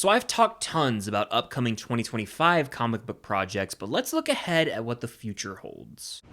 So I've talked tons about upcoming 2025 comic book projects, but let's look ahead at what the future holds.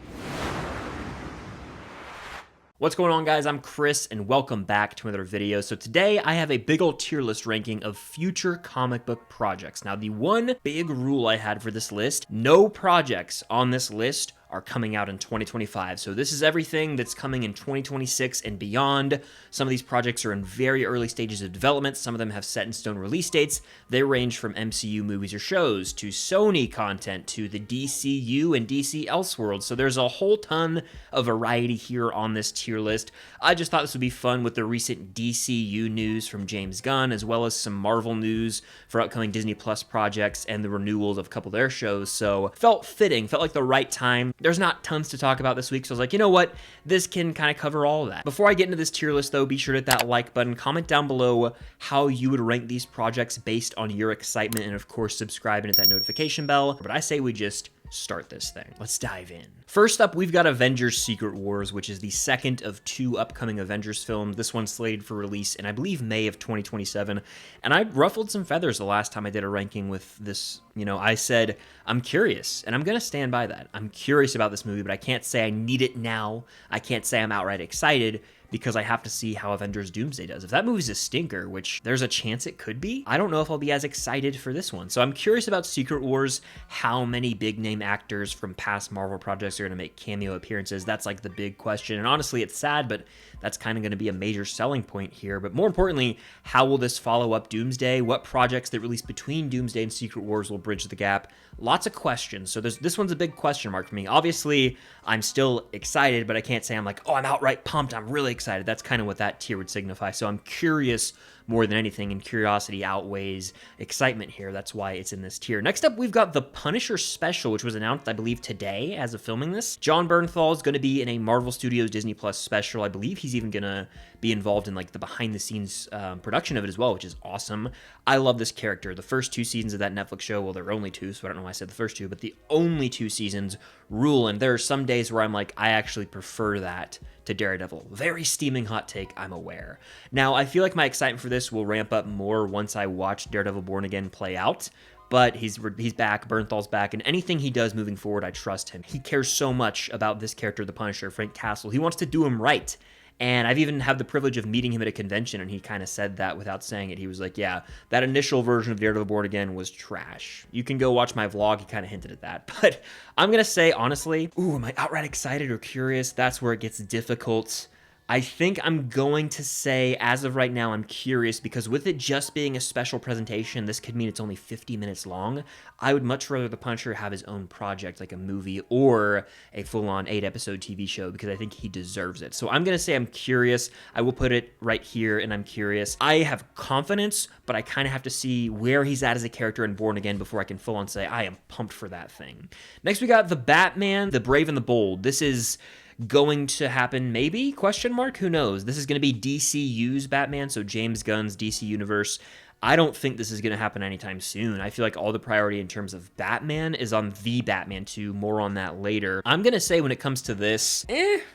What's going on, guys? I'm Chris, and welcome back to another video. So today I have a big old tier list ranking of future comic book projects. Now, the one big rule I had for this list, no projects on this list are coming out in 2025. So this is everything that's coming in 2026 and beyond. Some of these projects are in very early stages of development. Some of them have set in stone release dates. They range from MCU movies or shows to Sony content to the DCU and DC Elseworlds. So there's a whole ton of variety here on this tier list. I just thought this would be fun with the recent DCU news from James Gunn, as well as some Marvel news for upcoming Disney Plus projects and the renewals of a couple of their shows. So felt fitting, felt like the right time. There's not tons to talk about this week, so I was like, you know what? This can kind of cover all of that. Before I get into this tier list, though, be sure to hit that like button. Comment down below how you would rank these projects based on your excitement, and of course, subscribe and hit that notification bell. But I say we just start this thing. Let's dive in. First up, we've got Avengers Secret Wars, which is the second of two upcoming Avengers films. This one's slated for release in, I believe, May of 2027. And I ruffled some feathers the last time I did a ranking with this. You know, I said, I'm curious, and I'm going to stand by that. I'm curious about this movie, but I can't say I need it now. I can't say I'm outright excited, because I have to see how Avengers Doomsday does. If that movie's a stinker, which there's a chance it could be, I don't know if I'll be as excited for this one. So I'm curious about Secret Wars, how many big name actors from past Marvel projects are gonna make cameo appearances. That's like the big question. And honestly, it's sad, but that's kind of gonna be a major selling point here. But more importantly, how will this follow up Doomsday? What projects that release between Doomsday and Secret Wars will bridge the gap? Lots of questions. So this one's a big question mark for me. Obviously, I'm still excited, but I can't say I'm like, oh, I'm outright pumped. I'm really excited. That's kind of what that tier would signify. So I'm curious more than anything, and curiosity outweighs excitement here. That's why it's in this tier. Next up, we've got The Punisher Special, which was announced, I believe, today as of filming this. Jon Bernthal is going to be in a Marvel Studios Disney Plus special. I believe he's even going to be involved in like the behind-the-scenes production of it as well, which is awesome. I love this character. The first two seasons of that Netflix show, well, there are only two, so I don't know why I said the first two, but the only two seasons rule, and there are some days where I'm like, I actually prefer that to Daredevil. Very steaming hot take, I'm aware. Now, I feel like my excitement for this will ramp up more once I watch Daredevil Born Again play out, but he's back, Bernthal's back, and anything he does moving forward, I trust him. He cares so much about this character, the Punisher, Frank Castle. He wants to do him right. And I've even had the privilege of meeting him at a convention, and he kind of said that without saying it. He was like, yeah, that initial version of Daredevil Born Again was trash. You can go watch my vlog. He kind of hinted at that. But I'm going to say, honestly, ooh, am I outright excited or curious? That's where it gets difficult. I think I'm going to say, as of right now, I'm curious, because with it just being a special presentation, this could mean it's only 50 minutes long. I would much rather the Punisher have his own project, like a movie or a full-on 8-episode TV show, because I think he deserves it. So I'm going to say I'm curious. I will put it right here, and I'm curious. I have confidence, but I kind of have to see where he's at as a character in Born Again before I can full-on say I am pumped for that thing. Next, we got The Batman, The Brave and the Bold. This is going to happen, maybe? Question mark? Who knows? This is going to be DCU's Batman, so James Gunn's DC Universe. I don't think this is going to happen anytime soon. I feel like all the priority in terms of Batman is on The Batman 2. More on that later. I'm going to say when it comes to this,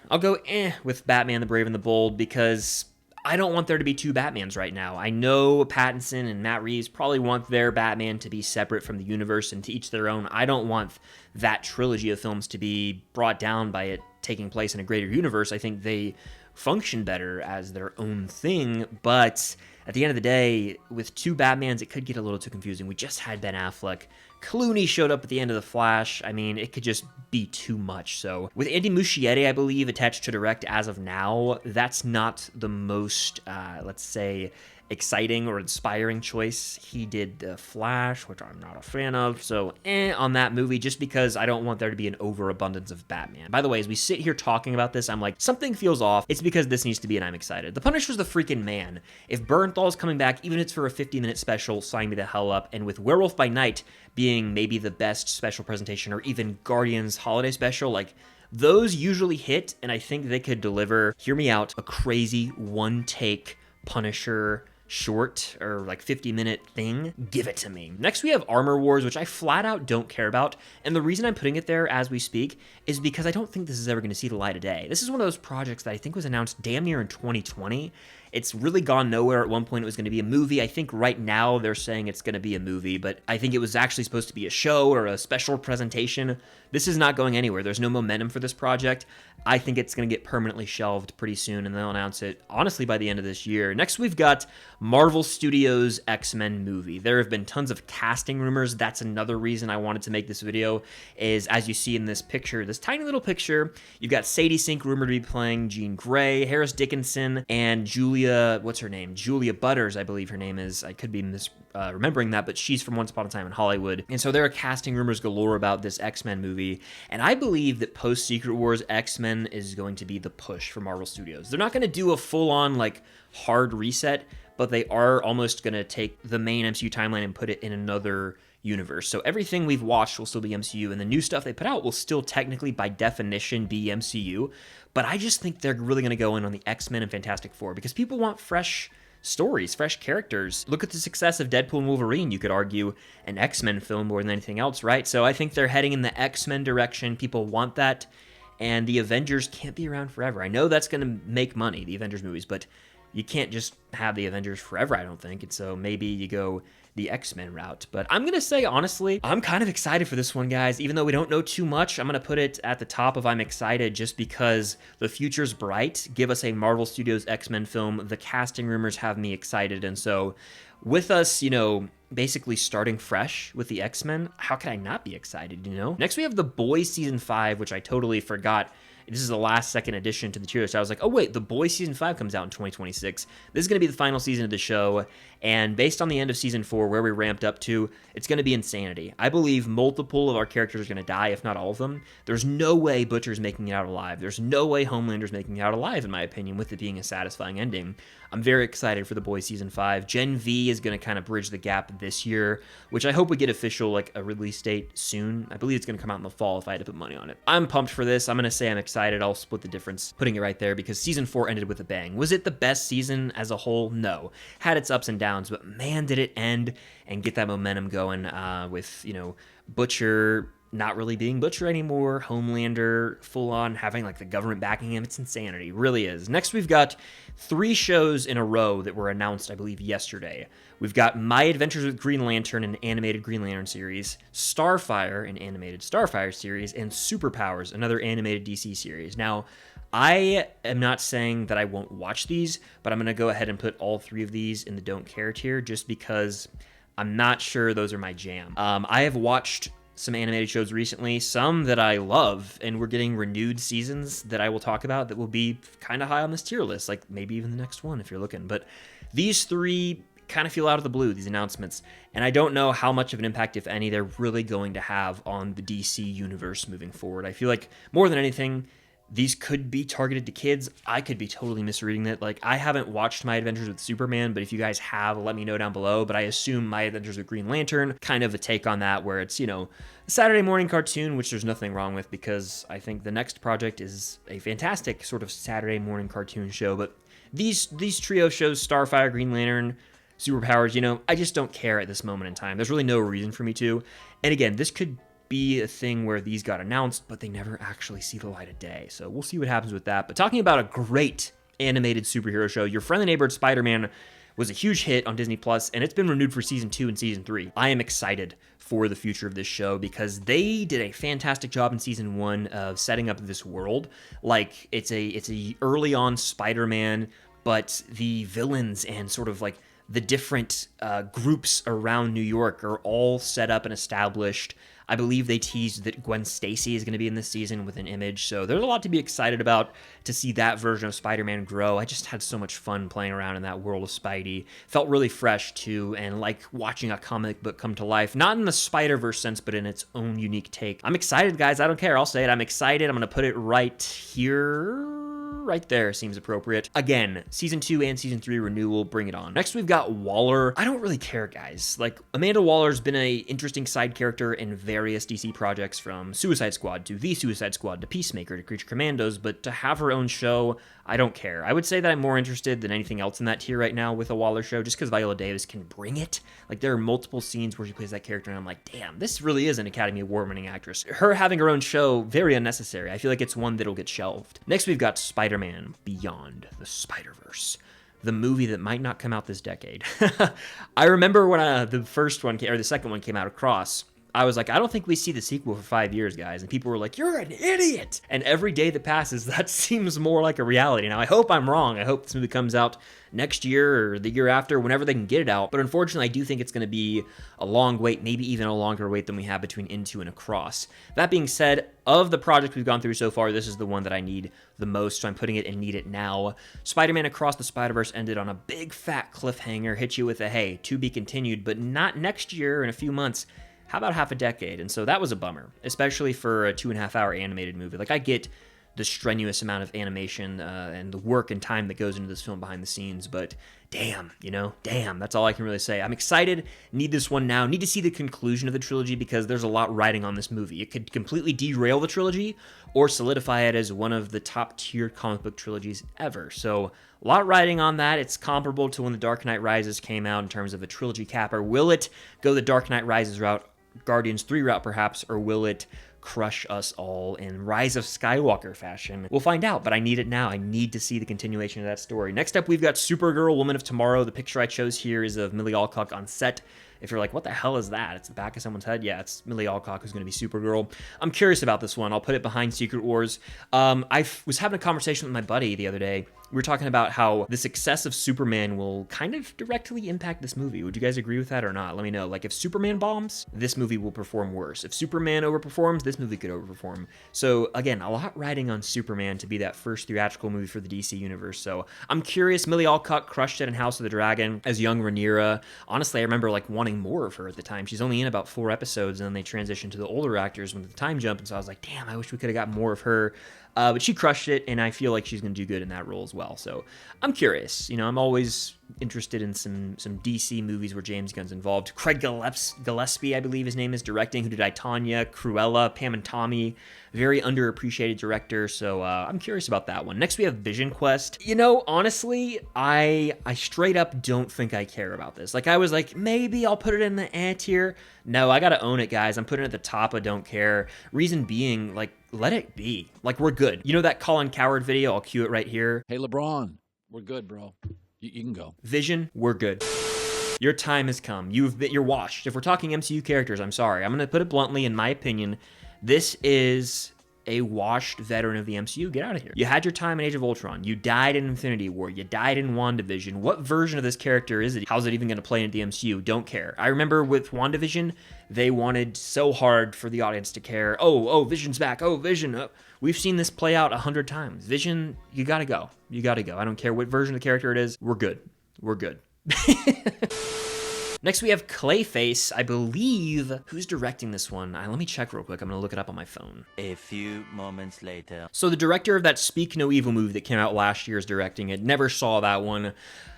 I'll go with Batman, The Brave and the Bold, because I don't want there to be two Batmans right now. I know Pattinson and Matt Reeves probably want their Batman to be separate from the universe and to each their own. I don't want that trilogy of films to be brought down by it taking place in a greater universe. I think they function better as their own thing, but at the end of the day, with two Batmans, it could get a little too confusing. We just had Ben Affleck. Clooney showed up at the end of The Flash. I mean, it could just be too much. So with Andy Muschietti, I believe, attached to direct as of now, that's not the most, let's say, exciting or inspiring choice. He did The Flash, which I'm not a fan of, so on that movie, just because I don't want there to be an overabundance of Batman. By the way, as we sit here talking about this, I'm like, something feels off. It's because this needs to be, and I'm excited. The Punisher's the freaking man. If Bernthal's coming back, even if it's for a 50-minute special, sign me the hell up. And with Werewolf by Night being maybe the best special presentation, or even Guardians Holiday Special, like, those usually hit, and I think they could deliver, hear me out, a crazy one-take Punisher short or like 50-minute thing. Give it to me. Next, we have Armor Wars, which I flat out don't care about. And the reason I'm putting it there as we speak is because I don't think this is ever going to see the light of day. This is one of those projects that I think was announced damn near in 2020. It's really gone nowhere. At one point, it was going to be a movie. I think right now they're saying it's going to be a movie, but I think it was actually supposed to be a show or a special presentation. This is not going anywhere. There's no momentum for this project. I think it's going to get permanently shelved pretty soon, and they'll announce it, honestly, by the end of this year. Next, we've got Marvel Studios' X-Men movie. There have been tons of casting rumors. That's another reason I wanted to make this video, is as you see in this picture, this tiny little picture, you've got Sadie Sink rumored to be playing Jean Grey, Harris Dickinson, and Julia, what's her name? Julia Butters, I believe her name is. I could be remembering that, but she's from Once Upon a Time in Hollywood. And so there are casting rumors galore about this X-Men movie, and I believe that post-Secret Wars, X-Men is going to be the push for Marvel Studios. They're not going to do a full-on, like, hard reset, but they are almost going to take the main MCU timeline and put it in another universe. So everything we've watched will still be MCU, and the new stuff they put out will still technically, by definition, be MCU. But I just think they're really going to go in on the X-Men and Fantastic Four, because people want fresh stories, fresh characters. Look at the success of Deadpool and Wolverine. You could argue an X-Men film more than anything else, right? So I think they're heading in the X-Men direction. People want that, and the Avengers can't be around forever. I know that's going to make money, the Avengers movies, but you can't just have the Avengers forever, I don't think. And so maybe you go the X-Men route. But I'm going to say, honestly, I'm kind of excited for this one, guys. Even though we don't know too much, I'm going to put it at the top of I'm excited just because the future's bright. Give us a Marvel Studios X-Men film. The casting rumors have me excited. And so with us, you know, basically starting fresh with the X-Men, how can I not be excited, you know? Next, we have The Boys Season 5, which I totally forgot. This is the last second addition to the tier list. I was like, oh wait, The Boys Season 5 comes out in 2026. This is going to be the final season of the show, and based on the end of Season 4, where we ramped up to, it's going to be insanity. I believe multiple of our characters are going to die, if not all of them. There's no way Butcher's making it out alive. There's no way Homelander's making it out alive, in my opinion, with it being a satisfying ending. I'm very excited for The Boys Season 5. Gen V is going to kind of bridge the gap this year, which I hope we get official, like, a release date soon. I believe it's going to come out in the fall if I had to put money on it. I'm pumped for this. I'm going to say I'm excited. I'll split the difference, putting it right there, because Season 4 ended with a bang. Was it the best season as a whole? No. Had its ups and downs, but man, did it end and get that momentum going with, you know, Butcher not really being Butcher anymore, Homelander full on having like the government backing him. It's insanity, really is. Next, we've got 3 shows in a row that were announced, I believe, yesterday. We've got My Adventures with Green Lantern, an animated Green Lantern series, Starfire, an animated Starfire series, and Superpowers, another animated DC series. Now, I am not saying that I won't watch these, but I'm going to go ahead and put all 3 of these in the don't care tier just because I'm not sure those are my jam. I have watched some animated shows recently, some that I love, and we're getting renewed seasons that I will talk about that will be kind of high on this tier list, like maybe even the next one if you're looking. But these 3 kind of feel out of the blue, these announcements, and I don't know how much of an impact, if any, they're really going to have on the DC universe moving forward. I feel like more than anything, these could be targeted to kids. I could be totally misreading it. Like, I haven't watched My Adventures with Superman, but if you guys have, let me know down below. But I assume My Adventures with Green Lantern, kind of a take on that, where it's, you know, a Saturday morning cartoon, which there's nothing wrong with, because I think the next project is a fantastic sort of Saturday morning cartoon show. But these trio shows, Starfire, Green Lantern, Superpowers, you know, I just don't care at this moment in time. There's really no reason for me to. And again, this could be a thing where these got announced, but they never actually see the light of day. So we'll see what happens with that. But talking about a great animated superhero show, Your Friendly Neighborhood Spider-Man was a huge hit on Disney Plus, and it's been renewed for Season 2 and Season 3. I am excited for the future of this show because they did a fantastic job in Season 1 of setting up this world. Like, it's a early on Spider-Man, but the villains and sort of like the different groups around New York are all set up and established. I believe they teased that Gwen Stacy is going to be in this season with an image, so there's a lot to be excited about to see that version of Spider-Man grow. I just had so much fun playing around in that world of Spidey. Felt really fresh, too, and like watching a comic book come to life, not in the Spider-Verse sense, but in its own unique take. I'm excited, guys. I don't care. I'll say it. I'm excited. I'm going to put it right here. Right there seems appropriate. Again, Season 2 and Season 3 renewal, bring it on. Next, we've got Waller. I don't really care, guys. Like, Amanda Waller's been a interesting side character in various DC projects, from Suicide Squad to The Suicide Squad to Peacemaker to Creature Commandos, but to have her own show, I don't care. I would say that I'm more interested than anything else in that tier right now with a Waller show, just because Viola Davis can bring it. Like, there are multiple scenes where she plays that character, and I'm like, damn, this really is an Academy Award-winning actress. Her having her own show, very unnecessary. I feel like it's one that'll get shelved. Next, we've got Spider-Man Beyond the Spider-Verse. the movie that might not come out this decade. I remember when the first one came, or the second one came out, Across. I was like, I don't think we see the sequel for 5 years, guys. And people were like, you're an idiot. And every day that passes, that seems more like a reality. Now, I hope I'm wrong. I hope this movie comes out next year or the year after, whenever they can get it out. But unfortunately, I do think it's going to be a long wait, maybe even a longer wait than we have between Into and Across. That being said, of the projects we've gone through so far, this is the one that I need the most, so I'm putting it in Need It Now. Spider-Man Across the Spider-Verse ended on a big fat cliffhanger, hit you with a, hey, to be continued, but not next year in a few months. How about half a decade? And so that was a bummer, especially for a 2.5-hour animated movie. Like, I get the strenuous amount of animation and the work and time that goes into this film behind the scenes, but damn, damn, that's all I can really say. I'm excited, need this one now, need to see the conclusion of the trilogy because there's a lot riding on this movie. It could completely derail the trilogy or solidify it as one of the top-tier comic book trilogies ever. So a lot riding on that. It's comparable to when The Dark Knight Rises came out in terms of a trilogy capper. Will it go the Dark Knight Rises route, Guardians 3 route perhaps, or will it crush us all in Rise of Skywalker fashion? We'll find out, but I need it now. I need to see the continuation of that story. Next up, we've got Supergirl, Woman of Tomorrow. The picture I chose here is of Millie Alcock on set. If you're like, what the hell is that? It's the back of someone's head. Yeah, it's Millie Alcock who's going to be Supergirl. I'm curious about this one. I'll put it behind Secret Wars. I was having a conversation with my buddy the other day. We were talking about how the success of Superman will kind of directly impact this movie. Would you guys agree with that or not? Let me know. Like, if Superman bombs, this movie will perform worse. If Superman overperforms, this movie could overperform. So, again, a lot riding on Superman to be that first theatrical movie for the DC universe. So, I'm curious. Millie Alcock crushed it in House of the Dragon as young Rhaenyra. Honestly, I remember, like, wanting more of her at the time. She's only in about 4 episodes, and then they transitioned to the older actors with the time jump, and so I was like, damn, I wish we could have got more of her. But she crushed it, and I feel like she's going to do good in that role as well. So I'm curious. I'm always interested in some DC movies where James Gunn's involved. Craig Gillespie, I believe his name is, directing, who did I, Tonya, Cruella, Pam and Tommy. Very underappreciated director, so I'm curious about that one. Next, we have Vision Quest. Honestly, I straight up don't think I care about this. Like, I was like, maybe I'll put it in the tier. No, I gotta own it, guys. I'm putting it at the top of don't care. Reason being, like, let it be. Like, we're good. That Colin Cowherd video? I'll cue it right here. Hey, LeBron, we're good, bro. You can go. Vision, we're good. Your time has come. You're washed. If we're talking MCU characters, I'm sorry. I'm going to put it bluntly, in my opinion, this is a washed veteran of the MCU. Get out of here. You had your time in Age of Ultron. You died in Infinity War. You died in WandaVision. What version of this character is it? How's it even going to play into the MCU? Don't care. I remember with WandaVision, they wanted so hard for the audience to care. Oh, Vision's back. Oh, Vision. We've seen this play out 100 times. Vision, you gotta go. You gotta go. I don't care what version of the character it is. We're good. We're good. Next, we have Clayface, I believe. Who's directing this one? Let me check real quick. I'm going to look it up on my phone. A few moments later. So the director of that Speak No Evil movie that came out last year is directing it. Never saw that one.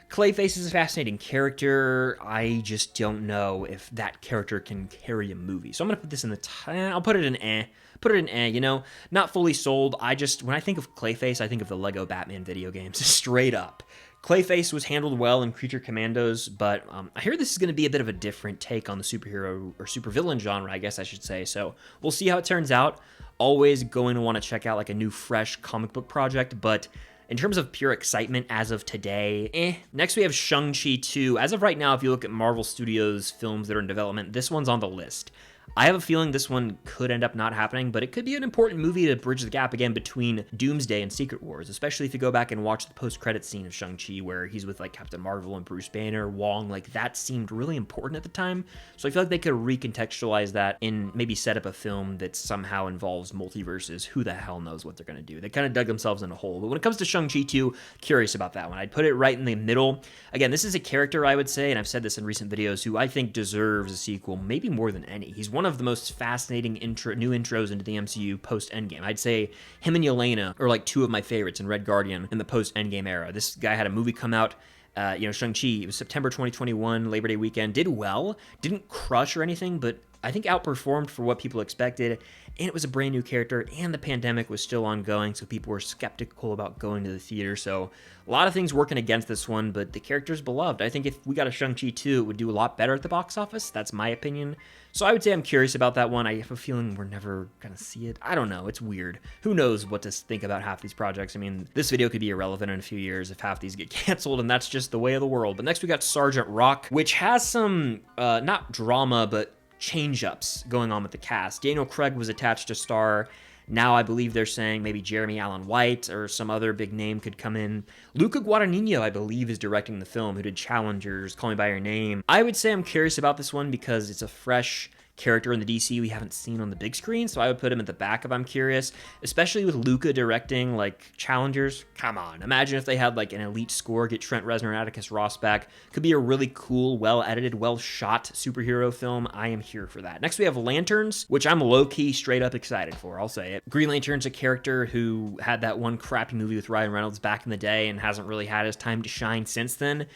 Clayface is a fascinating character. I just don't know if that character can carry a movie. So I'm going to put this in the I'll put it in Put it in not fully sold. When I think of Clayface, I think of the Lego Batman video games, straight up. Clayface was handled well in Creature Commandos, but I hear this is going to be a bit of a different take on the superhero or supervillain genre, I guess I should say. So we'll see how it turns out. Always going to want to check out like a new, fresh comic book project, but in terms of pure excitement as of today, Next we have Shang-Chi 2. As of right now, if you look at Marvel Studios films that are in development, this one's on the list. I have a feeling this one could end up not happening, but it could be an important movie to bridge the gap again between Doomsday and Secret Wars, especially if you go back and watch the post-credit scene of Shang-Chi where he's with like Captain Marvel and Bruce Banner, Wong, like that seemed really important at the time. So I feel like they could recontextualize that and maybe set up a film that somehow involves multiverses. Who the hell knows what they're going to do? They kind of dug themselves in a hole. But when it comes to Shang-Chi 2, curious about that one. I'd put it right in the middle. Again, this is a character, I would say, and I've said this in recent videos, who I think deserves a sequel, maybe more than any. He's one of the most fascinating new intros into the MCU post-Endgame. I'd say him and Yelena are like two of my favorites in Red Guardian in the post-Endgame era. This guy had a movie come out, Shang-Chi, it was September 2021, Labor Day weekend, did well, didn't crush or anything, but I think outperformed for what people expected, and it was a brand new character, and the pandemic was still ongoing, so people were skeptical about going to the theater. So a lot of things working against this one, but the character's beloved. I think if we got a Shang-Chi 2, it would do a lot better at the box office. That's my opinion. So I would say I'm curious about that one. I have a feeling we're never gonna see it. I don't know. It's weird. Who knows what to think about half these projects? I mean, this video could be irrelevant in a few years if half these get canceled, and that's just the way of the world. But next we got Sergeant Rock, which has some, not drama, but change-ups going on with the cast. Daniel Craig was attached to star. Now I believe they're saying maybe Jeremy Allen White or some other big name could come in. Luca Guadagnino, I believe, is directing the film, who did Challengers, Call Me By Your Name. I would say I'm curious about this one because it's a fresh character in the DC we haven't seen on the big screen, so I would put him at the back if I'm curious, especially with Luca directing like Challengers. Come on, imagine if they had like an elite score, get Trent Reznor and Atticus Ross back. Could be a really cool, well-edited, well-shot superhero film. I am here for that. Next we have Lanterns, which I'm low-key straight up excited for, I'll say it. Green Lantern's a character who had that one crappy movie with Ryan Reynolds back in the day and hasn't really had his time to shine since then.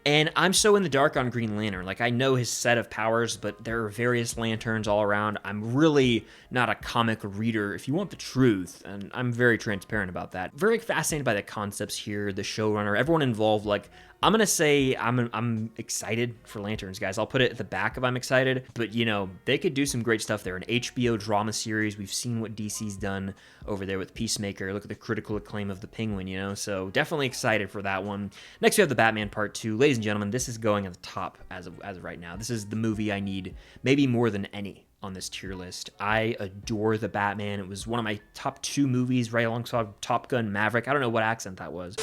And I'm so in the dark on Green Lantern. Like, I know his set of powers, but there are various lanterns all around. I'm really not a comic reader, if you want the truth, and I'm very transparent about that. Very fascinated by the concepts here, the showrunner, everyone involved. Like, I'm gonna say I'm excited for Lanterns, guys. I'll put it at the back of I'm excited, but you know, they could do some great stuff there. An HBO drama series. We've seen what DC's done over there with Peacemaker. Look at the critical acclaim of The Penguin, you know, so definitely excited for that one. Next, we have The Batman Part 2. Ladies and gentlemen, this is going at the top as of right now. This is the movie I need maybe more than any on this tier list. I adore The Batman. It was one of my top 2 movies right alongside Top Gun Maverick. I don't know what accent that was.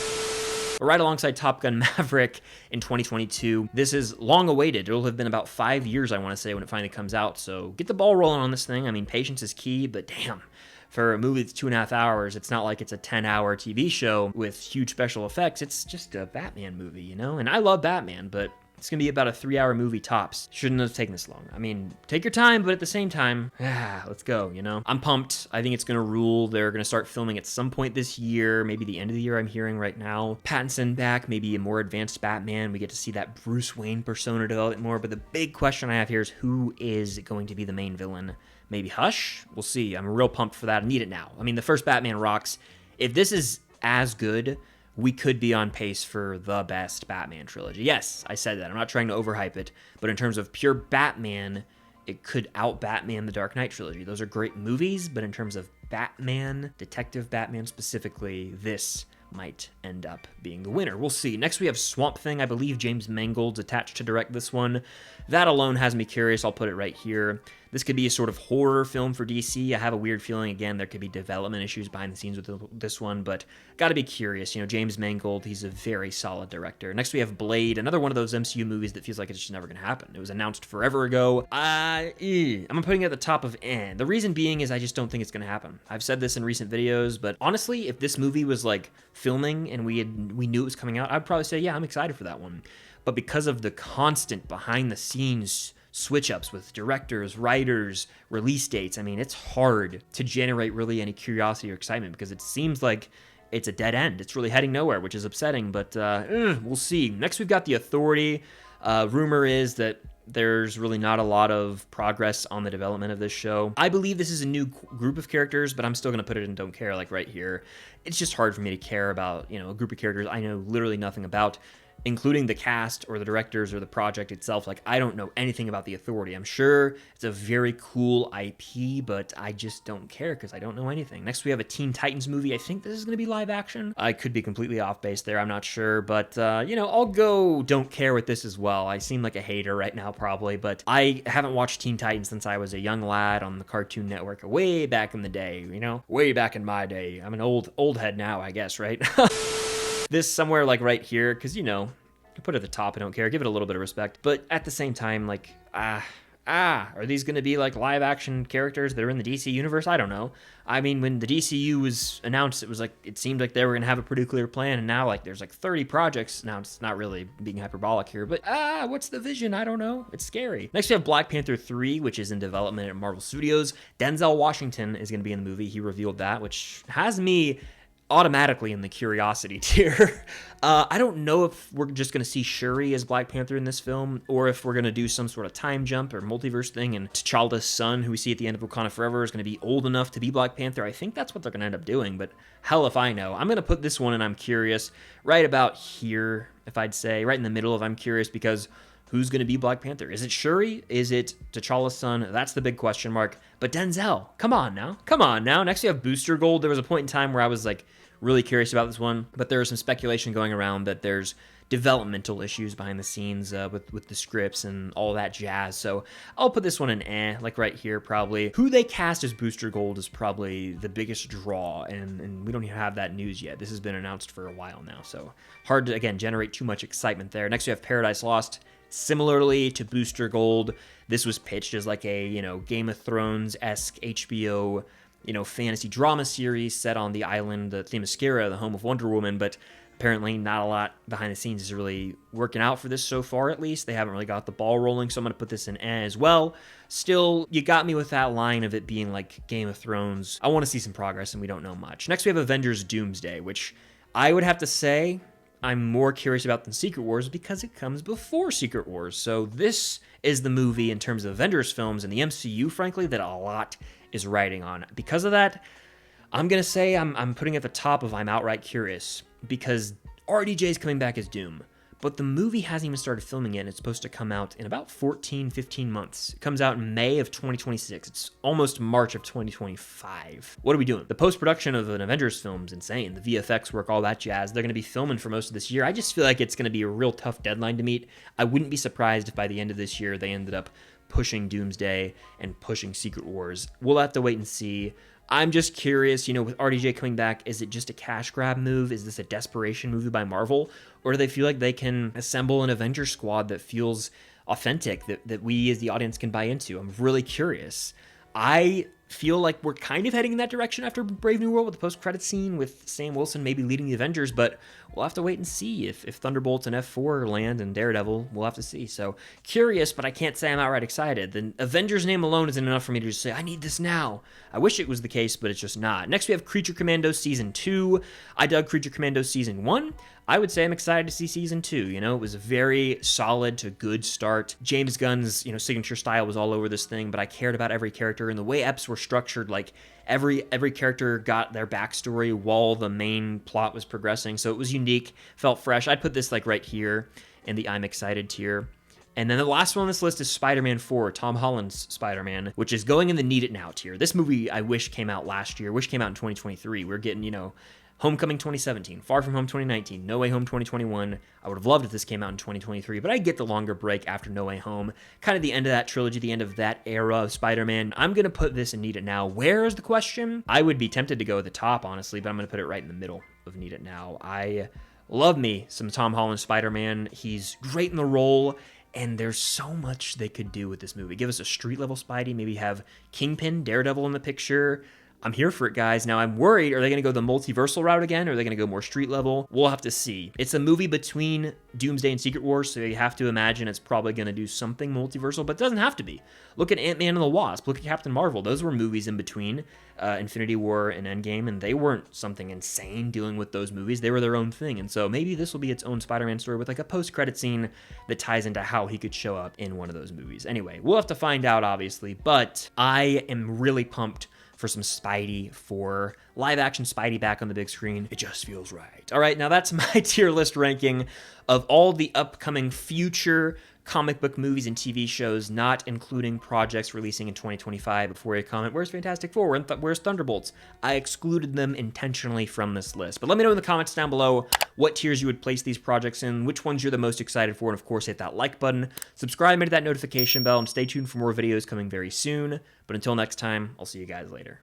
Right alongside Top Gun Maverick in 2022. This is long awaited. It'll have been about 5 years, I want to say, when it finally comes out. So get the ball rolling on this thing. I mean, patience is key, but damn, for a movie that's 2.5 hours, it's not like it's a 10-hour TV show with huge special effects. It's just a Batman movie, you know? And I love Batman, but it's gonna be about a 3-hour movie tops. Shouldn't have taken this long. I mean, take your time, but at the same time, let's go, you know? I'm pumped. I think it's gonna rule. They're gonna start filming at some point this year, maybe the end of the year, I'm hearing right now. Pattinson back, maybe a more advanced Batman. We get to see that Bruce Wayne persona develop more, but the big question I have here is who is going to be the main villain? Maybe Hush? We'll see. I'm real pumped for that. I need it now. I mean, the first Batman rocks. If this is as good, we could be on pace for the best Batman trilogy. Yes, I said that. I'm not trying to overhype it, but in terms of pure Batman, it could out-Batman the Dark Knight trilogy. Those are great movies, but in terms of Batman, Detective Batman specifically, this might end up being the winner. We'll see. Next, we have Swamp Thing. I believe James Mangold's attached to direct this one. That alone has me curious. I'll put it right here. This could be a sort of horror film for DC. I have a weird feeling, again, there could be development issues behind the scenes with this one, but gotta be curious. You know, James Mangold, he's a very solid director. Next, we have Blade, another one of those MCU movies that feels like it's just never gonna happen. It was announced forever ago. I'm putting it at the top of The reason being is I just don't think it's gonna happen. I've said this in recent videos, but honestly, if this movie was like filming and we knew it was coming out, I'd probably say, yeah, I'm excited for that one. But because of the constant behind the scenes switch-ups with directors, writers, release dates, I mean, it's hard to generate really any curiosity or excitement because it seems like it's a dead end. It's really heading nowhere, which is upsetting, but we'll see. Next, we've got The Authority. Rumor is that there's really not a lot of progress on the development of this show. I believe this is a new group of characters, but I'm still going to put it in don't care, like right here. It's just hard for me to care about, you know, a group of characters I know literally nothing about, including the cast or the directors or the project itself. Like, I don't know anything about The Authority. I'm sure it's a very cool IP, but I just don't care because I don't know anything. Next, we have a Teen Titans movie. I think this is going to be live action. I could be completely off base there. I'm not sure, but, you know, I'll go don't care with this as well. I seem like a hater right now, probably, but I haven't watched Teen Titans since I was a young lad on the Cartoon Network way back in the day, you know? Way back in my day. I'm an old head now, I guess, right? This somewhere like right here, because, you know, I put it at the top, I don't care, give it a little bit of respect, but at the same time, like, are these going to be like live action characters that are in the DC universe? I don't know. I mean, when the DCU was announced, it was like, it seemed like they were going to have a pretty clear plan, and now like there's like 30 projects. Now it's not really being hyperbolic here, but what's the vision? I don't know. It's scary. Next we have Black Panther 3, which is in development at Marvel Studios. Denzel Washington is going to be in the movie. He revealed that, which has me automatically in the curiosity tier. I don't know if we're just going to see Shuri as Black Panther in this film, or if we're going to do some sort of time jump or multiverse thing, and T'Challa's son, who we see at the end of Wakanda Forever, is going to be old enough to be Black Panther. I think that's what they're going to end up doing, but hell if I know. I'm going to put this one in I'm curious right about here, if I'd say, right in the middle of I'm curious, because who's going to be Black Panther? Is it Shuri? Is it T'Challa's son? That's the big question mark. But Denzel, come on now. Come on now. Next we have Booster Gold. There was a point in time where I was like really curious about this one, but there was some speculation going around that there's developmental issues behind the scenes with the scripts and all that jazz. So I'll put this one in like right here probably. Who they cast as Booster Gold is probably the biggest draw, and we don't even have that news yet. This has been announced for a while now, so hard to, again, generate too much excitement there. Next we have Paradise Lost. Similarly to Booster Gold, this was pitched as like a, you know, Game of Thrones-esque HBO, you know, fantasy drama series set on the island, the Themyscira, the home of Wonder Woman, but apparently not a lot behind the scenes is really working out for this so far, at least. They haven't really got the ball rolling, so I'm going to put this in as well. Still, you got me with that line of it being like Game of Thrones. I want to see some progress, and we don't know much. Next, we have Avengers Doomsday, which I would have to say I'm more curious about than Secret Wars because it comes before Secret Wars. So this is the movie in terms of Avengers films and the MCU, frankly, that a lot is riding on. Because of that, I'm going to say I'm putting it at the top of I'm outright curious, because RDJ is coming back as Doom, but the movie hasn't even started filming yet, and it's supposed to come out in about 15 months. It comes out in May of 2026. It's almost March of 2025. What are we doing? The post-production of an Avengers film is insane. The VFX work, all that jazz. They're going to be filming for most of this year. I just feel like it's going to be a real tough deadline to meet. I wouldn't be surprised if by the end of this year they ended up pushing Doomsday and pushing Secret Wars. We'll have to wait and see. I'm just curious, you know, with RDJ coming back, is it just a cash grab move? Is this a desperation movie by Marvel? Or do they feel like they can assemble an Avengers squad that feels authentic, that we as the audience can buy into? I'm really curious. I feel like we're kind of heading in that direction after Brave New World with the post-credit scene with Sam Wilson maybe leading the Avengers, but we'll have to wait and see if Thunderbolts and F4 land and Daredevil. We'll have to see. So curious, but I can't say I'm outright excited. The Avengers name alone isn't enough for me to just say, I need this now. I wish it was the case, but it's just not. Next, we have Creature Commandos Season 2. I dug Creature Commandos Season 1. I would say I'm excited to see Season 2. You know, it was a very solid to good start. James Gunn's, you know, signature style was all over this thing, but I cared about every character, and the way eps were structured, like every character got their backstory while the main plot was progressing, so it was unique, felt fresh. I'd put this like right here in the I'm excited tier. And then the last one on this list is Spider-Man 4, Tom Holland's Spider-Man, which is going in the need it now tier. This movie I wish came out last year, wish came out in 2023. We're getting, you know, Homecoming 2017, Far From Home 2019, No Way Home 2021. I would have loved if this came out in 2023, but I get the longer break after No Way Home. Kind of the end of that trilogy, the end of that era of Spider-Man. I'm going to put this in Need It Now. Where is the question? I would be tempted to go at the top, honestly, but I'm going to put it right in the middle of Need It Now. I love me some Tom Holland Spider-Man. He's great in the role, and there's so much they could do with this movie. Give us a street-level Spidey, maybe have Kingpin, Daredevil in the picture. I'm here for it, guys. Now, I'm worried, are they going to go the multiversal route again, or are they going to go more street level? We'll have to see. It's a movie between Doomsday and Secret Wars, so you have to imagine it's probably going to do something multiversal, but it doesn't have to be. Look at Ant-Man and the Wasp. Look at Captain Marvel. Those were movies in between Infinity War and Endgame, and they weren't something insane dealing with those movies. They were their own thing, and so maybe this will be its own Spider-Man story with like a post-credit scene that ties into how he could show up in one of those movies. Anyway, we'll have to find out, obviously, but I am really pumped for some Spidey, for live-action Spidey back on the big screen. It just feels right. All right, now that's my tier list ranking of all the upcoming future comic book movies and TV shows, not including projects releasing in 2025. Before you comment, where's Fantastic Four? Where's Thunderbolts? I excluded them intentionally from this list. But let me know in the comments down below what tiers you would place these projects in, which ones you're the most excited for, and of course, hit that like button, subscribe, hit that notification bell, and stay tuned for more videos coming very soon. But until next time, I'll see you guys later.